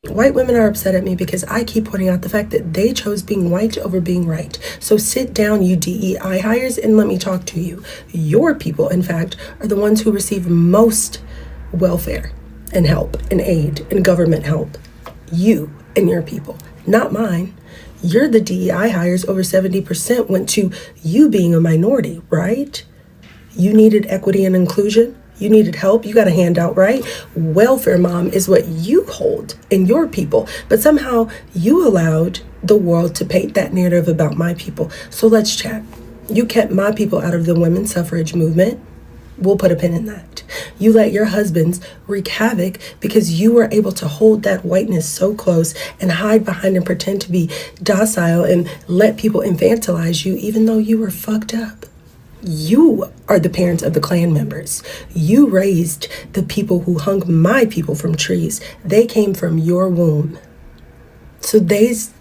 White women are upset at me because I keep pointing out the fact that they chose being white over being right. So sit down, you DEI hires, and let me talk to you. Your people, in fact, are the ones who receive most welfare and help and aid and government help. You and your people, not mine. You're the DEI hires. Over 70% went to you being a minority, right? You needed equity and inclusion. You needed help. You got a handout, right? Welfare mom is what you hold in your people. But somehow you allowed the world to paint that narrative about my people. So let's chat. You kept my people out of the women's suffrage movement. We'll put a pin in that. You let your husbands wreak havoc because you were able to hold that whiteness so close and hide behind and pretend to be docile and let people infantilize you even though you were fucked up. You are the parents of the Klan members. You raised the people who hung my people from trees. They came from your womb. So those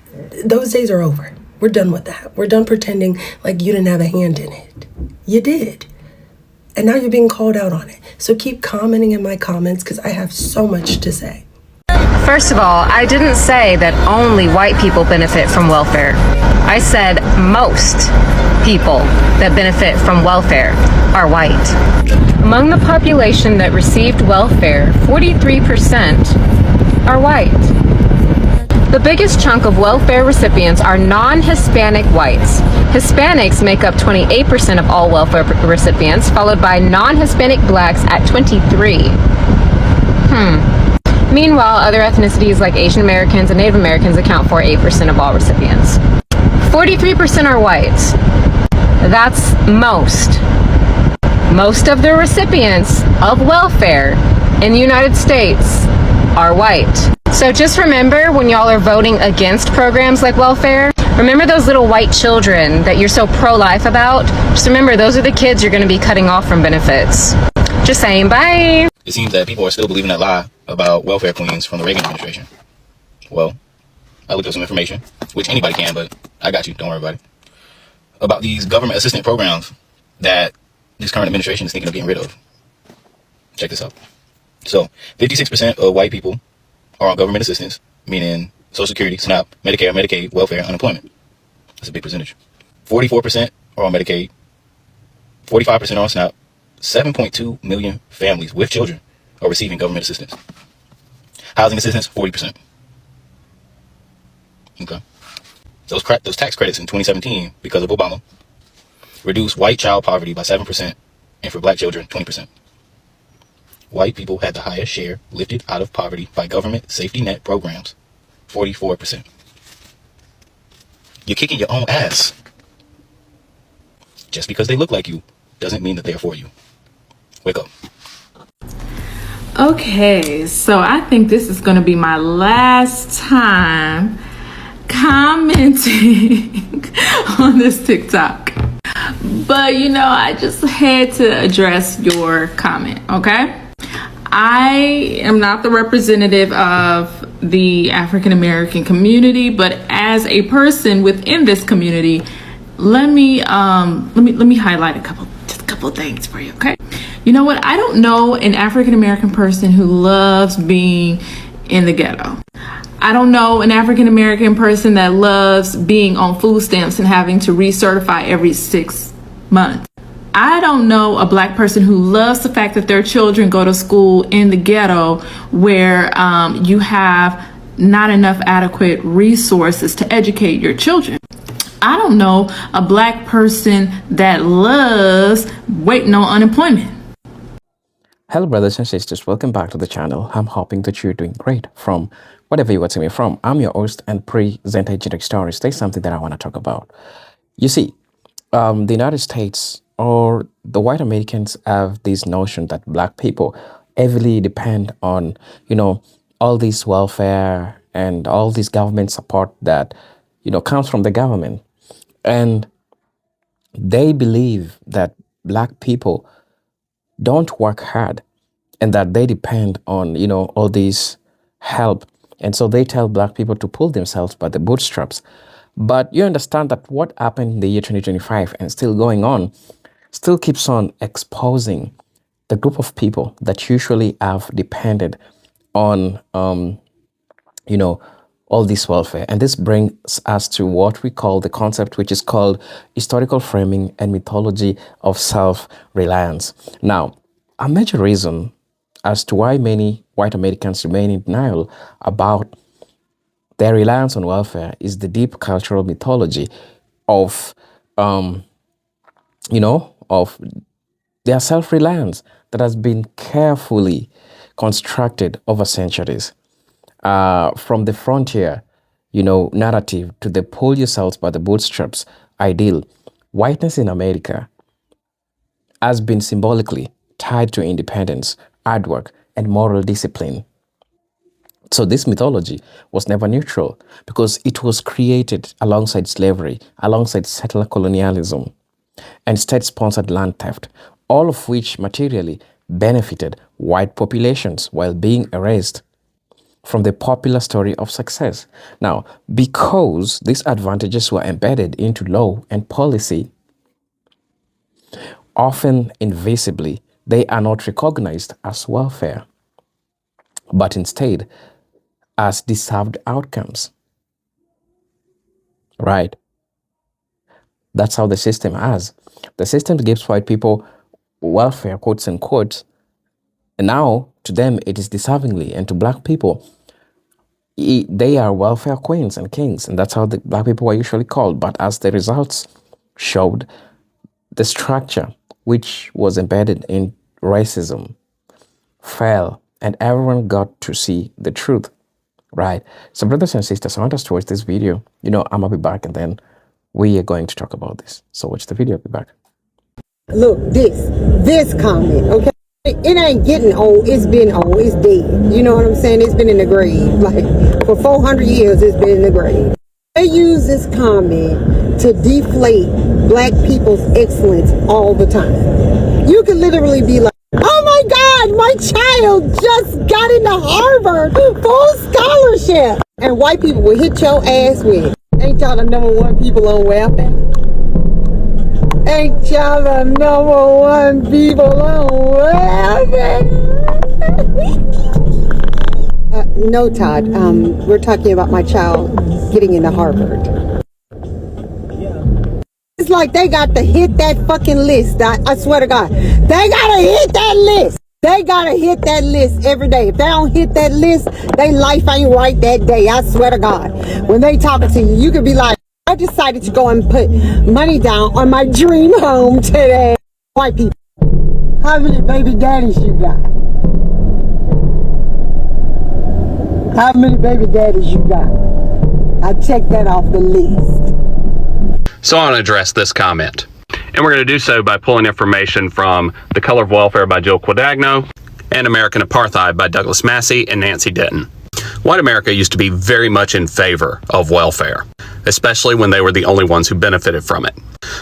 days are over. We're done with that. We're done pretending like you didn't have a hand in it. You did. And now you're being called out on it. So keep commenting in my comments because I have so much to say. First of all, I didn't say that only white people benefit from welfare. I said most people that benefit from welfare are white. Among the population that received welfare, 43% are white. The biggest chunk of welfare recipients are non-Hispanic whites. Hispanics make up 28% of all welfare recipients, followed by non-Hispanic blacks at 23%. Meanwhile, other ethnicities like Asian Americans and Native Americans account for 8% of all recipients. 43% are whites. That's most. Most of the recipients of welfare in the United States are white. So just remember when y'all are voting against programs like welfare, remember those little white children that you're so pro-life about? Just remember those are the kids you're going to be cutting off from benefits. Just saying, bye. It seems that people are still believing that lie about welfare queens from the Reagan administration. Well, I looked up some information, which anybody can, but I got you, don't worry about it, about these government assistance programs that this current administration is thinking of getting rid of. Check this out. So 56% of white people are on government assistance, meaning Social Security, SNAP, Medicare, Medicaid, welfare, unemployment. That's a big percentage. 44% are on Medicaid, 45% are on SNAP. 7.2 million families with children are receiving government assistance. Housing assistance, 40%. Okay. Those tax credits in 2017, because of Obama, reduced white child poverty by 7%, and for black children, 20%. White people had the highest share lifted out of poverty by government safety net programs, 44%. You're kicking your own ass. Just because they look like you doesn't mean that they're for you. Wake up. Okay, so I think this is going to be my last time commenting on this TikTok. But, I just had to address your comment, okay? I am not the representative of the African American community, but as a person within this community, let me highlight a couple things for you, okay? You know what? I don't know an African American person who loves being in the ghetto. I don't know an African American person that loves being on food stamps and having to recertify every 6 months. I don't know a black person who loves the fact that their children go to school in the ghetto where you have not enough adequate resources to educate your children. I don't know a black person that loves waiting on unemployment. Hello brothers and sisters, welcome back to the channel. I'm hoping that you're doing great from whatever you watching me from. I'm your host and presenter Generic Stories. There's something that I want to talk about. You see, the United States or the white Americans have this notion that black people heavily depend on, all this welfare and all this government support that, comes from the government. And they believe that black people don't work hard and that they depend on, all this help. And so they tell black people to pull themselves by the bootstraps. But you understand that what happened in the year 2025 and still going on still keeps on exposing the group of people that usually have depended on you know, all this welfare. And this brings us to what we call the concept, which is called historical framing and mythology of self-reliance. Now, a major reason as to why many white Americans remain in denial about their reliance on welfare is the deep cultural mythology of, of their self-reliance that has been carefully constructed over centuries. From the frontier, narrative to the pull yourselves by the bootstraps ideal, whiteness in America has been symbolically tied to independence, hard work, and moral discipline. So this mythology was never neutral because it was created alongside slavery, alongside settler colonialism, and state-sponsored land theft, all of which materially benefited white populations while being erased from the popular story of success. Now, because these advantages were embedded into law and policy, often invisibly, they are not recognized as welfare, but instead as deserved outcomes. Right? That's how the system has. The system gives white people welfare, quotes and quotes, and now to them it is deservingly, and to black people, they are welfare queens and kings, and that's how the black people were usually called. But as the results showed, the structure which was embedded in racism fell, and everyone got to see the truth, right? So brothers and sisters, I want us to watch this video. I'm gonna be back, and then we are going to talk about this. So watch the video, I'll be back. Look, this comment, okay? It ain't getting old. It's been old. It's dead. You know what I'm saying? It's been in the grave. Like, for 400 years, it's been in the grave. They use this comment to deflate black people's excellence all the time. You can literally be like, oh my God, my child just got into Harvard, full scholarship. And white people will hit your ass with, ain't y'all the number one people on welfare? Ain't y'all the number one people on welfare? No, Todd. We're talking about my child getting into Harvard. It's like they got to hit that fucking list. I swear to God. They got to hit that list. They got to hit that list every day. If they don't hit that list, their life ain't right that day. I swear to God. When they talking to you, you could be like, I decided to go and put money down on my dream home today. White people, how many baby daddies you got? How many baby daddies you got? I checked that off the list. So I want to address this comment. And we're going to do so by pulling information from The Color of Welfare by Jill Quadagno and American Apartheid by Douglas Massey and Nancy Denton. White America used to be very much in favor of welfare, especially when they were the only ones who benefited from it.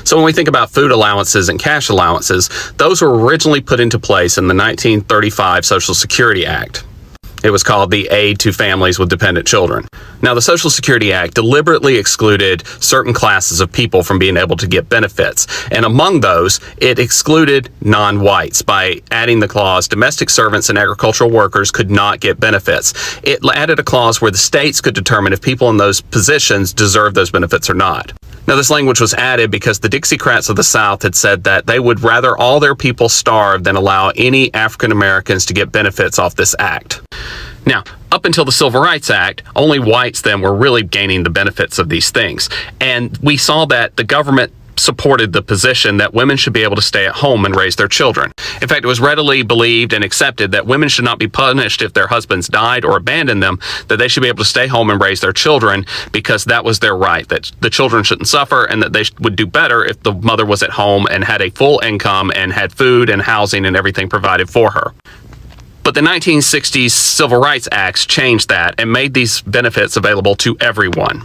So when we think about food allowances and cash allowances, those were originally put into place in the 1935 Social Security Act. It was called the Aid to Families with Dependent Children. Now, the Social Security Act deliberately excluded certain classes of people from being able to get benefits. And among those, it excluded non-whites by adding the clause, domestic servants and agricultural workers could not get benefits. It added a clause where the states could determine if people in those positions deserved those benefits or not. Now, this language was added because the Dixiecrats of the South had said that they would rather all their people starve than allow any African Americans to get benefits off this act. Now, up until the Civil Rights Act, only whites then were really gaining the benefits of these things. And we saw that the government supported the position that women should be able to stay at home and raise their children. In fact, it was readily believed and accepted that women should not be punished if their husbands died or abandoned them, that they should be able to stay home and raise their children because that was their right, that the children shouldn't suffer and that they would do better if the mother was at home and had a full income and had food and housing and everything provided for her. But the 1960s Civil Rights Acts changed that and made these benefits available to everyone.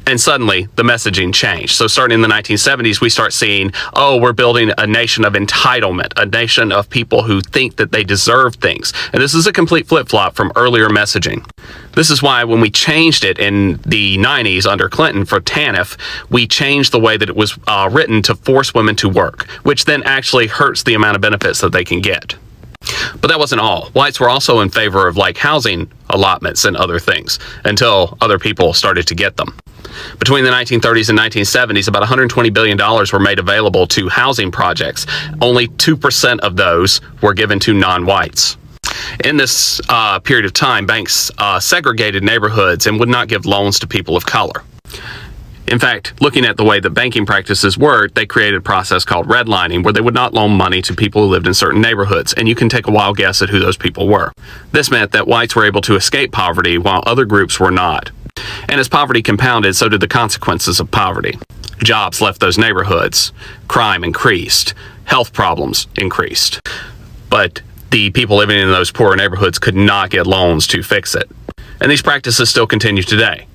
And suddenly, the messaging changed. So starting in the 1970s, we start seeing, oh, we're building a nation of entitlement, a nation of people who think that they deserve things. And this is a complete flip-flop from earlier messaging. This is why when we changed it in the 90s under Clinton for TANF, we changed the way that it was written to force women to work, which then actually hurts the amount of benefits that they can get. But that wasn't all. Whites were also in favor of like housing allotments and other things until other people started to get them. Between the 1930s and 1970s, about $120 billion were made available to housing projects. Only 2% of those were given to non-whites. In this period of time, banks segregated neighborhoods and would not give loans to people of color. In fact, looking at the way that banking practices worked, they created a process called redlining, where they would not loan money to people who lived in certain neighborhoods, and you can take a wild guess at who those people were. This meant that whites were able to escape poverty while other groups were not. And as poverty compounded, so did the consequences of poverty. Jobs left those neighborhoods, crime increased, health problems increased. But the people living in those poorer neighborhoods could not get loans to fix it. And these practices still continue today.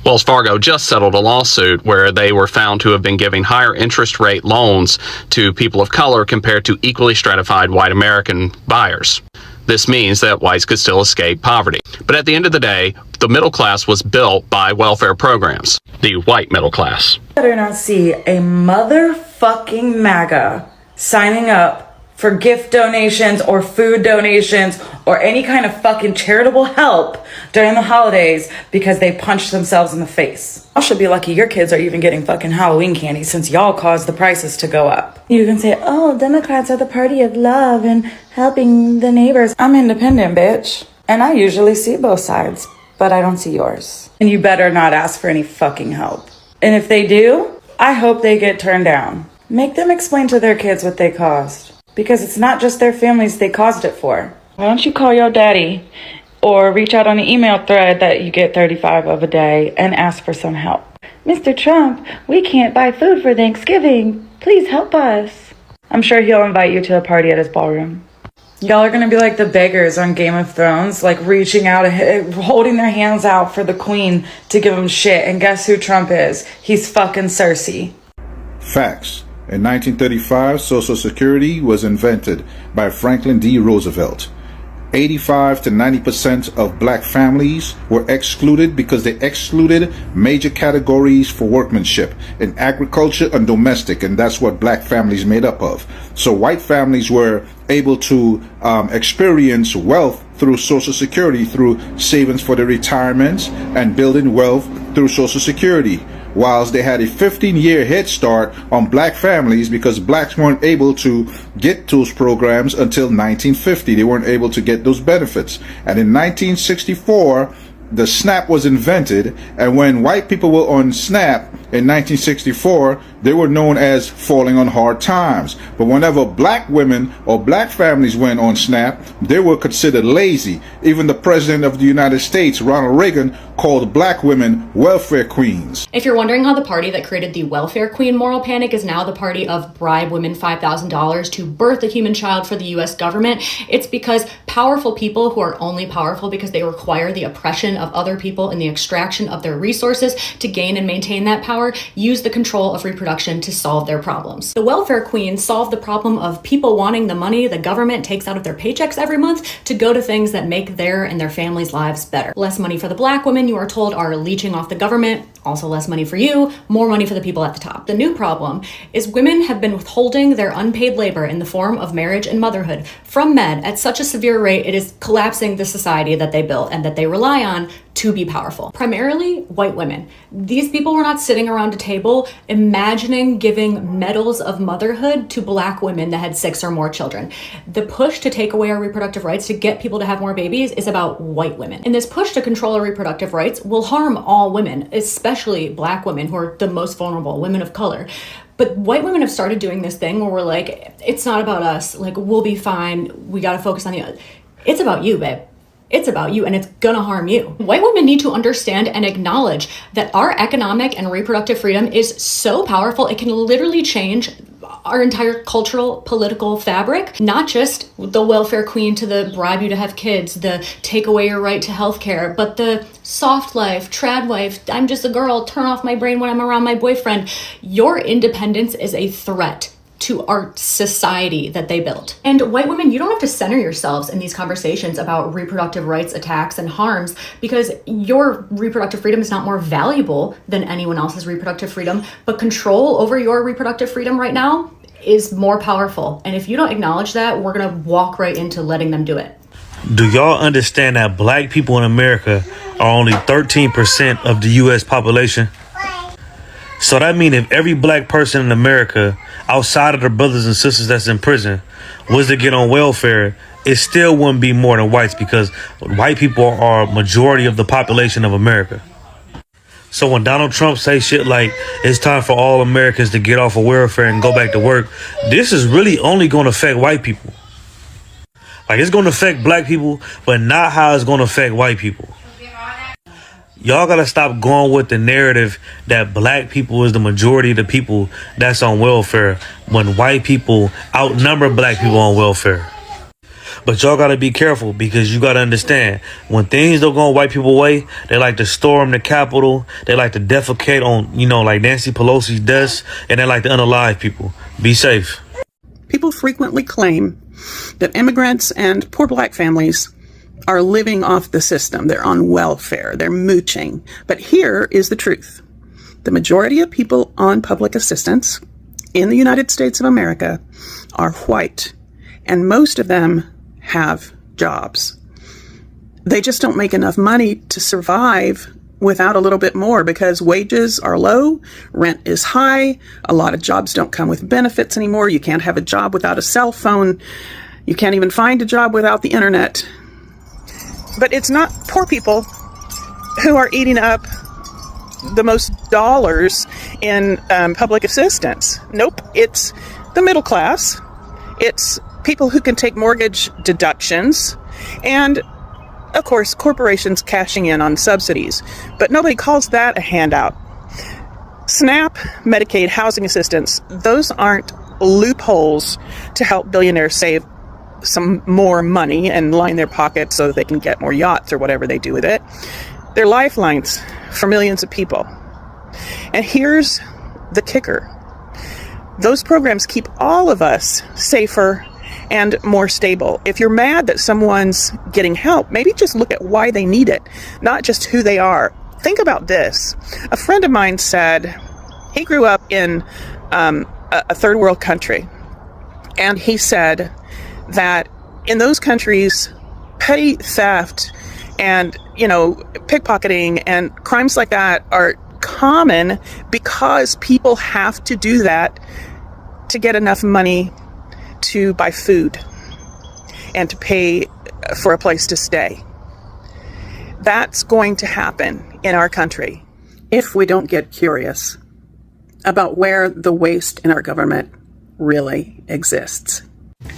Wells Fargo just settled a lawsuit where they were found to have been giving higher interest rate loans to people of color compared to equally stratified white American buyers. This means that whites could still escape poverty. But at the end of the day, the middle class was built by welfare programs, the white middle class. Better not see a motherfucking MAGA signing up for gift donations or food donations or any kind of fucking charitable help during the holidays because they punched themselves in the face. Y'all should be lucky your kids are even getting fucking Halloween candy since y'all caused the prices to go up. You can say, oh, Democrats are the party of love and helping the neighbors. I'm independent, bitch. And I usually see both sides, but I don't see yours. And you better not ask for any fucking help. And if they do, I hope they get turned down. Make them explain to their kids what they caused. Because it's not just their families they caused it for. Why don't you call your daddy or reach out on an email thread that you get 35 of a day and ask for some help. Mr. Trump, we can't buy food for Thanksgiving. Please help us. I'm sure he'll invite you to a party at his ballroom. Y'all are going to be like the beggars on Game of Thrones, like reaching out, holding their hands out for the queen to give them shit. And guess who Trump is? He's fucking Cersei. Facts. In 1935, Social Security was invented by Franklin D. Roosevelt. 85 to 90% of black families were excluded because they excluded major categories for workmanship in agriculture and domestic, and that's what black families made up of. So white families were able to experience wealth through Social Security, through savings for their retirements and building wealth through Social Security. Whilst they had a 15-year head start on black families because blacks weren't able to get those programs until 1950. They weren't able to get those benefits. And in 1964, the SNAP was invented, and when white people were on SNAP in 1964, they were known as falling on hard times. But whenever black women or black families went on SNAP, they were considered lazy. Even the President of the United States, Ronald Reagan, called black women welfare queens. If you're wondering how the party that created the welfare queen moral panic is now the party of bribe women $5,000 to birth a human child for the US government, it's because powerful people who are only powerful because they require the oppression of other people and the extraction of their resources to gain and maintain that power use the control of reproduction to solve their problems. The welfare queens solve the problem of people wanting the money the government takes out of their paychecks every month to go to things that make their and their families' lives better. Less money for the black women you are told are leeching off the government, also less money for you, more money for the people at the top. The new problem is women have been withholding their unpaid labor in the form of marriage and motherhood from men at such a severe rate it is collapsing the society that they built and that they rely on to be powerful. Primarily white women. These people were not sitting around a table imagining giving medals of motherhood to black women that had 6 or more children. The push to take away our reproductive rights to get people to have more babies is about white women. And this push to control our reproductive rights will harm all women, especially black women who are the most vulnerable, women of color. But white women have started doing this thing where we're like, it's not about us, like we'll be fine, we gotta focus on the, it's about you, babe. It's about you and it's gonna harm you. White women need to understand and acknowledge that our economic and reproductive freedom is so powerful, it can literally change our entire cultural, political fabric, not just the welfare queen to the bribe you to have kids, the take away your right to healthcare, but the soft life, trad wife, I'm just a girl, turn off my brain when I'm around my boyfriend. Your independence is a threat to our society that they built. And white women, you don't have to center yourselves in these conversations about reproductive rights attacks and harms because your reproductive freedom is not more valuable than anyone else's reproductive freedom, but control over your reproductive freedom right now, is more powerful. And if you don't acknowledge that, we're going to walk right into letting them do it. Do y'all understand that black people in America are only 13% of the U.S. population? So that means if every black person in America, outside of their brothers and sisters that's in prison, was to get on welfare, it still wouldn't be more than whites, because white people are a majority of the population of America. So when Donald Trump say shit like it's time for all Americans to get off of welfare and go back to work, this is really only going to affect white people. Like, it's going to affect black people, but not how it's going to affect white people. Y'all got to stop going with the narrative that black people is the majority of the people that's on welfare, when white people outnumber black people on welfare. But y'all got to be careful, because you got to understand, when things don't go white people way, they like to storm the Capitol. They like to defecate on, like Nancy Pelosi's desk, and they like to unalive people. Be safe. People frequently claim that immigrants and poor black families are living off the system. They're on welfare. They're mooching. But here is the truth. The majority of people on public assistance in the United States of America are white, and most of them have jobs. They just don't make enough money to survive without a little bit more, because wages are low, rent is high, a lot of jobs don't come with benefits anymore. You can't have a job without a cell phone. You can't even find a job without the internet. But it's not poor people who are eating up the most dollars in public assistance. Nope, it's the middle class. It's people who can take mortgage deductions, and of course corporations cashing in on subsidies. But nobody calls that a handout. SNAP, Medicaid, housing assistance, those aren't loopholes to help billionaires save some more money and line their pockets so that they can get more yachts or whatever they do with it. They're lifelines for millions of people. And here's the kicker. Those programs keep all of us safer and more stable. If you're mad that someone's getting help, maybe just look at why they need it, not just who they are. Think about this. A friend of mine said he grew up in a third world country, and he said that in those countries, petty theft and, pickpocketing and crimes like that are common because people have to do that to get enough money to buy food and to pay for a place to stay. That's going to happen in our country if we don't get curious about where the waste in our government really exists.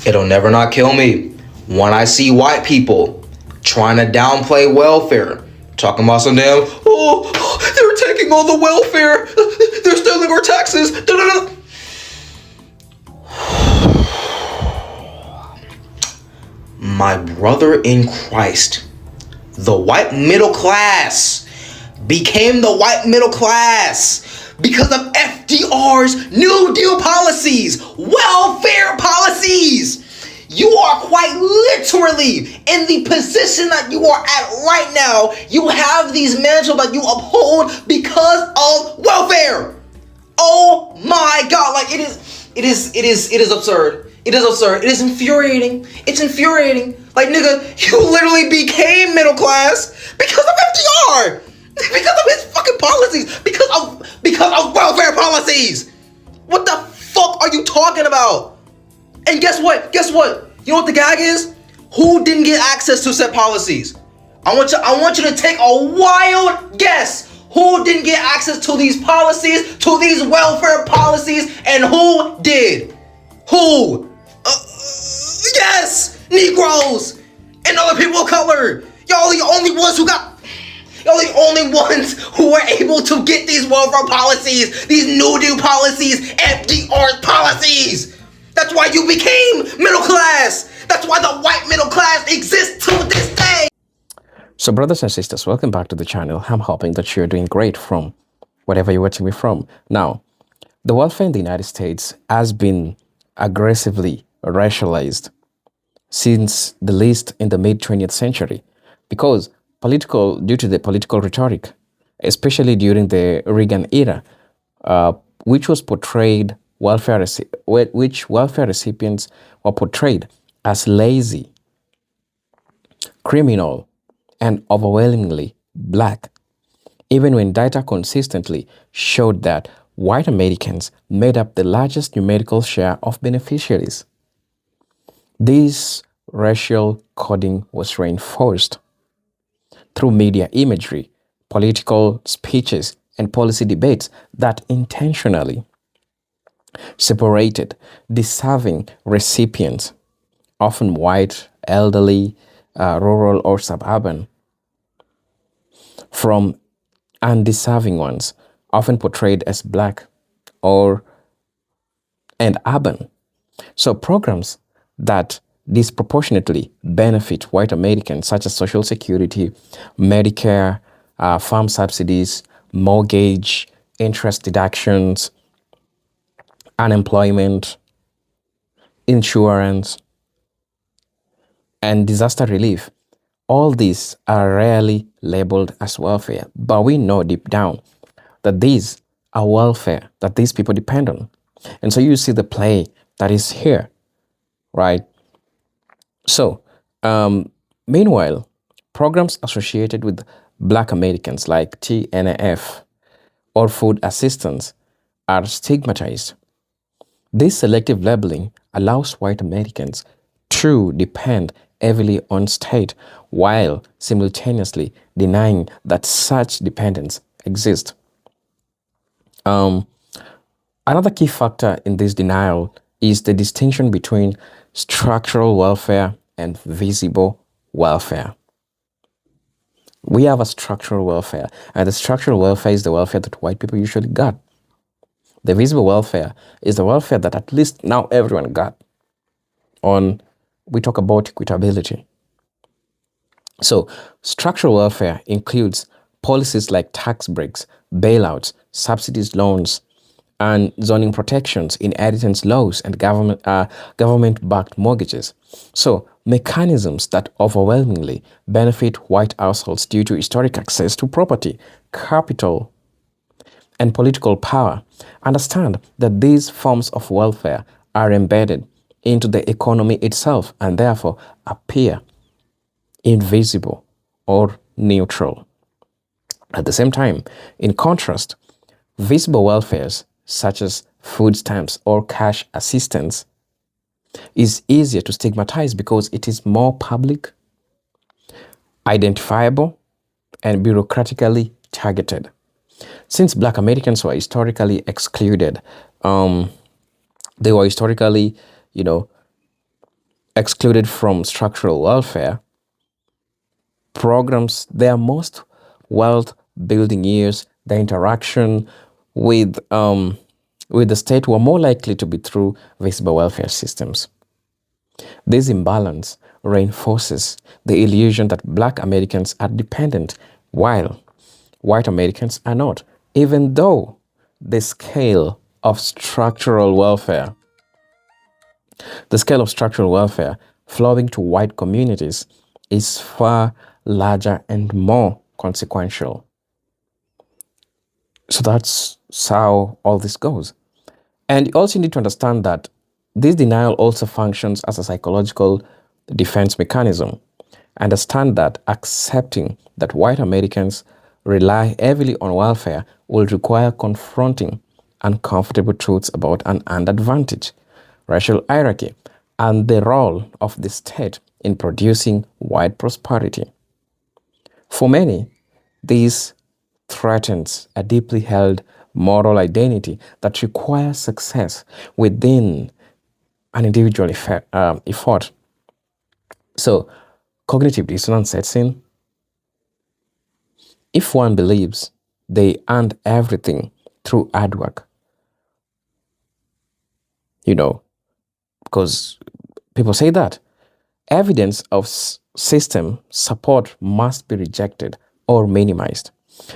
It'll never not kill me when I see white people trying to downplay welfare, talking about some damn, they're taking all the welfare, they're stealing our taxes, da-da-da. My brother in Christ, the white middle class became the white middle class because of FDR's New Deal policies, welfare policies. You are quite literally in the position that you are at right now. You have these mantles that you uphold because of welfare. Oh my God, like it is absurd. It is absurd. It is infuriating. It's infuriating. Like, nigga, you literally became middle class because of FDR. Because of his fucking policies. Because of welfare policies. What the fuck are you talking about? And guess what? Guess what? You know what the gag is? Who didn't get access to said policies? I want you to take a wild guess. Who didn't get access to these policies, to these welfare policies, and who did? Who? Yes, Negroes and other people of color. Y'all the only ones who got. Y'all the only ones who were able to get these welfare policies, these New Deal policies, FDR policies. That's why you became middle class. That's why the white middle class exists to this day. So brothers and sisters, welcome back to the channel. I'm hoping that you're doing great from wherever you're watching me from. Now, the welfare in the United States has been aggressively racialized since the least in the mid-20th century because due to the political rhetoric, especially during the Reagan era, which was portrayed which welfare recipients were portrayed as lazy, criminal, and overwhelmingly black, even when data consistently showed that white Americans made up the largest numerical share of beneficiaries. This racial coding was reinforced through media imagery, political speeches, and policy debates that intentionally separated deserving recipients, often white, elderly, rural, or suburban, from undeserving ones, often portrayed as black or and urban. So programs that disproportionately benefit white Americans, such as Social Security, Medicare, farm subsidies, mortgage, interest deductions, unemployment, insurance, and disaster relief, all these are rarely labeled as welfare, but we know deep down that these are welfare that these people depend on. And so you see the play that is here, right? So, meanwhile, programs associated with Black Americans like TNF or food assistance are stigmatized. This selective labeling allows white Americans to depend heavily on state while simultaneously denying that such dependence exists. Another key factor in this denial is the distinction between structural welfare and visible welfare. We have a structural welfare, and the structural welfare is the welfare that white people usually got. The visible welfare is the welfare that at least now everyone got. We talk about equitability. So structural welfare includes policies like tax breaks, bailouts, subsidies, loans, and zoning protections, inheritance laws, and government-backed mortgages. So mechanisms that overwhelmingly benefit white households due to historic access to property, capital, and political power. Understand that these forms of welfare are embedded into the economy itself and therefore appear invisible or neutral. At the same time, in contrast, visible welfares such as food stamps or cash assistance is easier to stigmatize because it is more public, identifiable, and bureaucratically targeted. Since Black Americans were historically excluded, they were historically, excluded from structural welfare programs. Their most wealth-building years, the interaction with the state were more likely to be through visible welfare systems. This imbalance reinforces the illusion that Black Americans are dependent while white Americans are not, even though the scale of structural welfare flowing to white communities is far larger and more consequential. So that's how all this goes. And you also need to understand that this denial also functions as a psychological defense mechanism. Understand that accepting that white Americans rely heavily on welfare will require confronting uncomfortable truths about an underadvantaged racial hierarchy and the role of the state in producing white prosperity. For many, this threatens a deeply held moral identity that requires success within an individual effort. So, cognitive dissonance sets in. If one believes they earned everything through hard work, because people say that, evidence of system support must be rejected or minimized.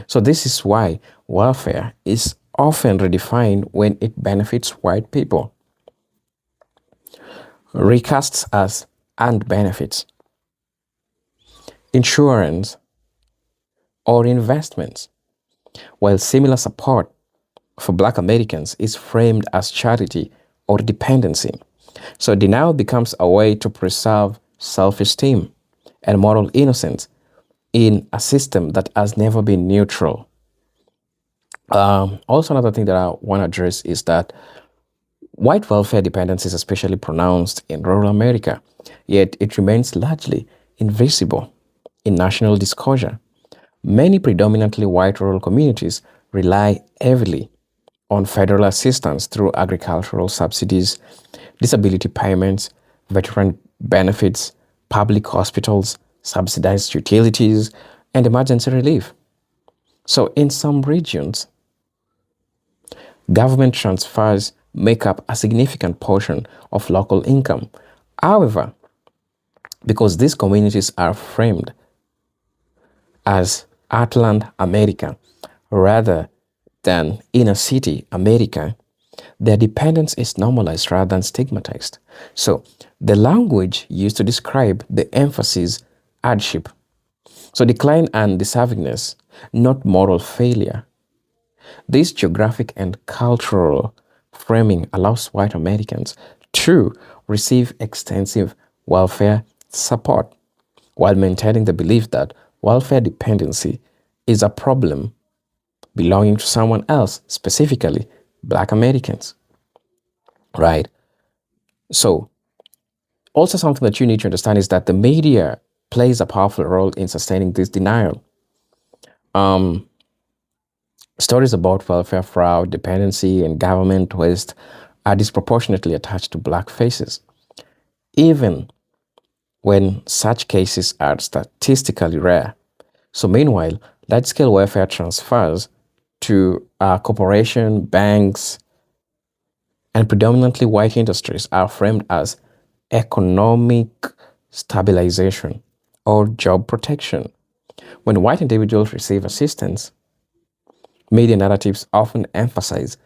So this is why welfare is often redefined when it benefits white people. Recasts as earned benefits, insurance, or investments, while similar support for Black Americans is framed as charity or dependency. So denial becomes a way to preserve self-esteem and moral innocence in a system that has never been neutral. Also, another thing that I want to address is that white welfare dependence is especially pronounced in rural America, yet it remains largely invisible in national disclosure. Many predominantly white rural communities rely heavily on federal assistance through agricultural subsidies, disability payments, veteran benefits, public hospitals, subsidized utilities, and emergency relief. So in some regions, government transfers make up a significant portion of local income. However, because these communities are framed as heartland America rather than inner city America, their dependence is normalized rather than stigmatized. So the language used to describe the emphasis hardship. So decline and deservingness, not moral failure. This geographic and cultural framing allows white Americans to receive extensive welfare support while maintaining the belief that welfare dependency is a problem belonging to someone else, specifically Black Americans, right? So also something that you need to understand is that the media plays a powerful role in sustaining this denial. Stories about welfare fraud, dependency, and government waste are disproportionately attached to Black faces, even when such cases are statistically rare. So meanwhile, large-scale welfare transfers to corporation, banks, and predominantly white industries are framed as economic stabilization or job protection. When white individuals receive assistance, media narratives often emphasize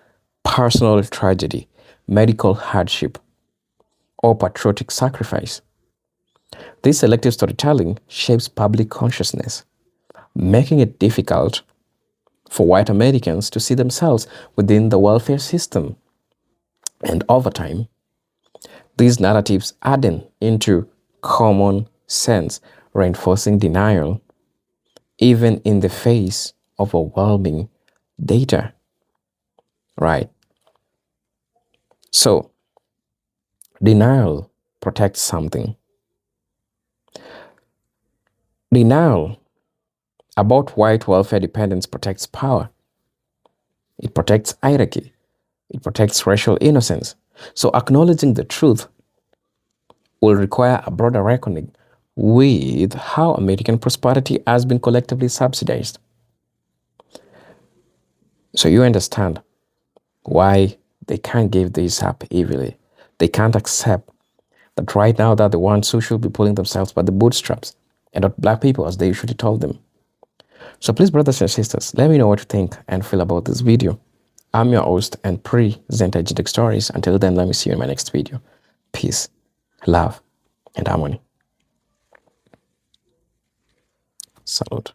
personal tragedy, medical hardship, or patriotic sacrifice. This selective storytelling shapes public consciousness, making it difficult for white Americans to see themselves within the welfare system. And over time, these narratives harden into common sense, reinforcing denial, even in the face of overwhelming data, right? So, denial protects something. Denial about white welfare dependence protects power. It protects hierarchy. It protects racial innocence. So acknowledging the truth will require a broader reckoning with how American prosperity has been collectively subsidized. So you understand why they can't give this up easily. They can't accept that right now they're the ones who should be pulling themselves by the bootstraps and not Black people, as they usually told them. So please, brothers and sisters, let me know what you think and feel about this video. I'm your host and presenter Genetic Stories. Until then, let me see you in my next video. Peace, love, and harmony. Salute.